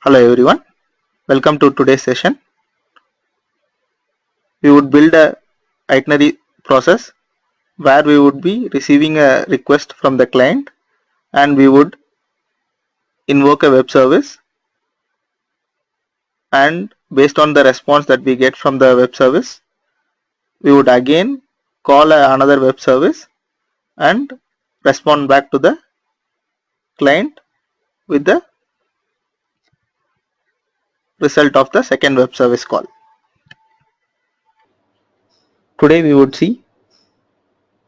Hello everyone, welcome to today's session. We would build a itinerary process where we would be receiving a request from the client and we would invoke a web service, and based on the response that we get from the web service, we would again call another web service and respond back to the client with the result of the second web service call. Today we would see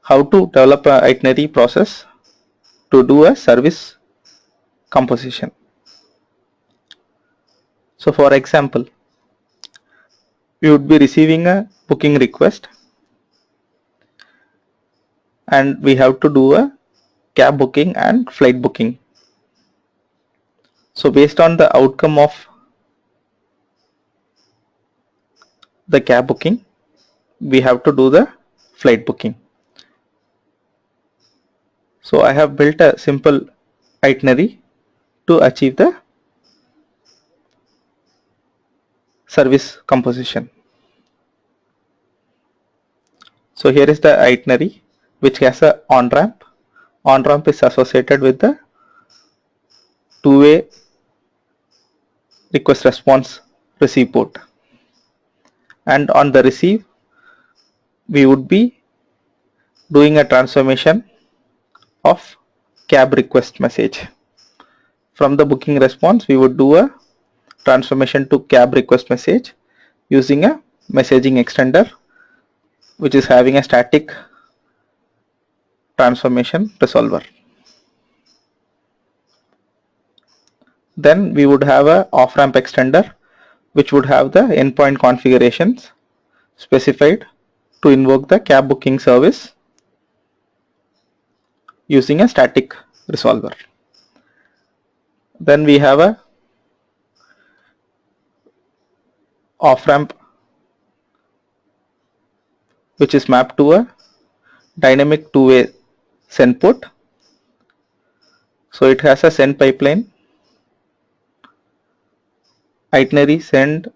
how to develop an itinerary process to do a service composition. So for example, we would be receiving a booking request and we have to do a cab booking and flight booking. So based on the outcome of the cab booking, we have to do the flight booking. So I have built a simple itinerary to achieve the service composition. So here is the itinerary which has a on-ramp. On-ramp is associated with the two-way request response receive port. And on the receive, we would be doing a transformation of cab request message. From the booking response, we would do a transformation to cab request message using a messaging extender which is having a static transformation resolver. Then we would have a off-ramp extender which would have the endpoint configurations specified to invoke the cab booking service using a static resolver. Then we have a off-ramp which is mapped to a dynamic two-way send port. So it has a send pipeline, itinerary send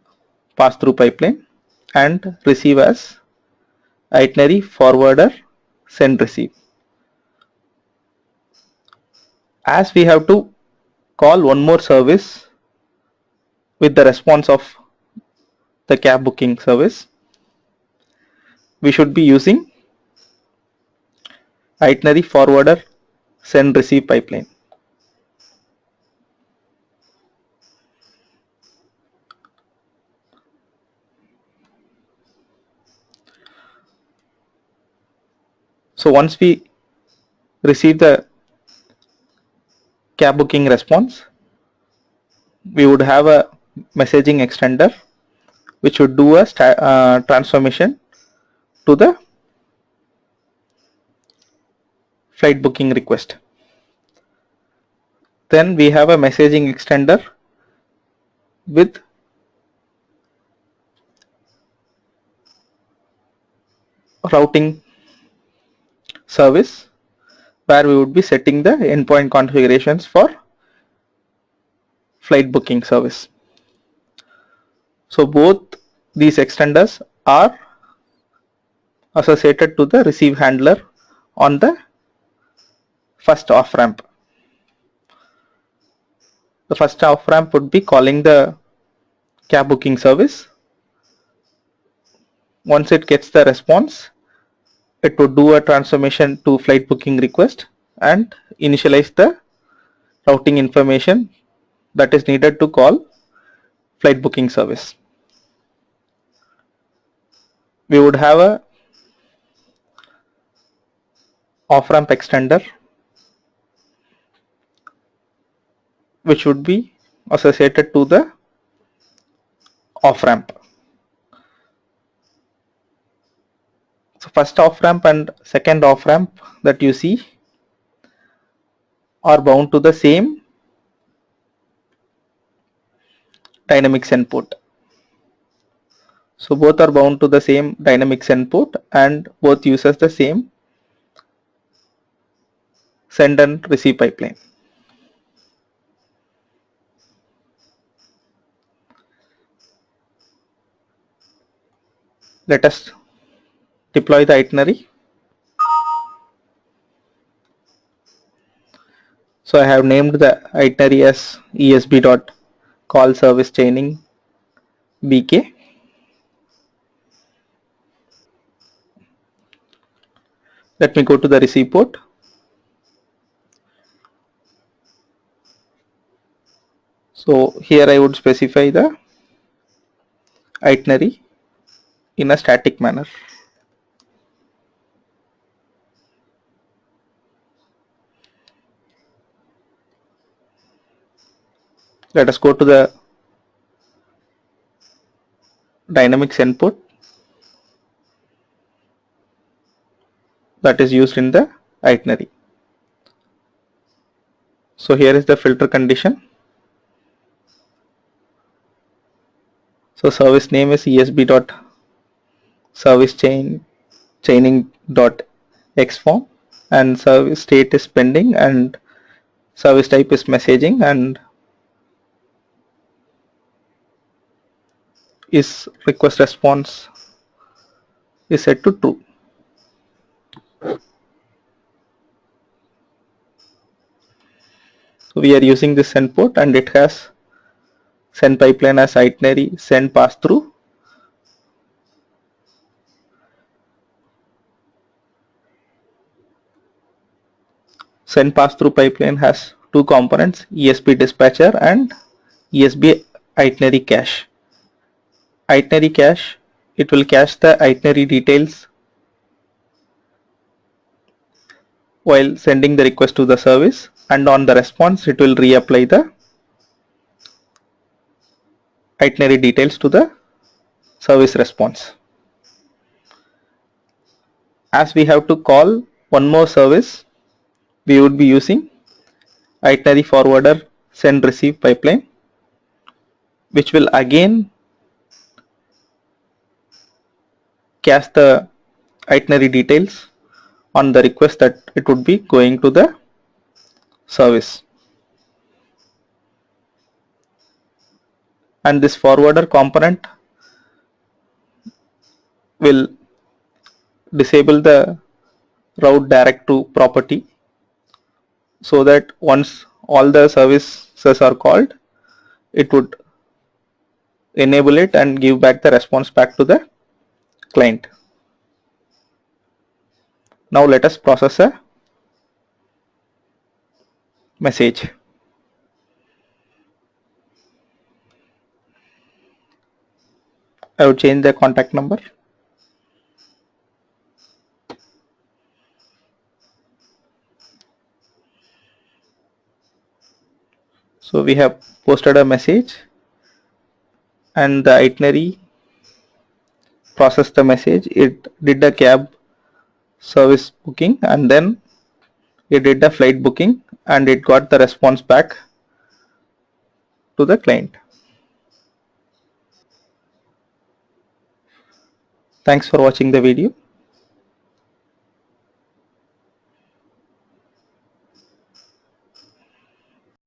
pass-through pipeline, and receive as itinerary forwarder send receive. As we have to call one more service with the response of the cab booking service, we should be using itinerary forwarder send receive pipeline. So once we receive the cab booking response, we would have a messaging extender which would do a transformation to the flight booking request. Then we have a messaging extender with routing service where we would be setting the endpoint configurations for flight booking service. So both these extenders are associated to the receive handler on the first off ramp. The first off ramp would be calling the cab booking service. Once it gets the response, it would do a transformation to flight booking request and initialize the routing information that is needed to call flight booking service. We would have a off-ramp extender which would be associated to the off-ramp. So first off-ramp and second off-ramp that you see are bound to the same dynamic send port. So both are bound to the same dynamic send port and both uses the same send and receive pipeline. Let us deploy the itinerary. So I have named the itinerary as ESB dot call service chaining BK. Let me go to the receive port. So here I would specify the itinerary in a static manner. Let us go to the dynamics input that is used in the itinerary. So here is the filter condition. So service name is ESB dot service chaining dot xform, and service state is pending, and service type is messaging, and is request response is set to true. So we are using this send port, and it has send pipeline as itinerary, send pass through. Send pass through pipeline has two components, ESB dispatcher and ESB itinerary cache. Itinerary cache, it will cache the itinerary details while sending the request to the service, and on the response it will reapply the itinerary details to the service response. As we have to call one more service, we would be using itinerary forwarder send receive pipeline, which will again cache the itinerary details on the request that it would be going to the service. And this forwarder component will disable the route direct to property, so that once all the services are called, it would enable it and give back the response back to the client. Now let us process a message. I would change the contact number. So we have posted a message, and the itinerary processed the message. It did a cab service booking, and then it did a flight booking, and it got the response back to the client. Thanks for watching the video.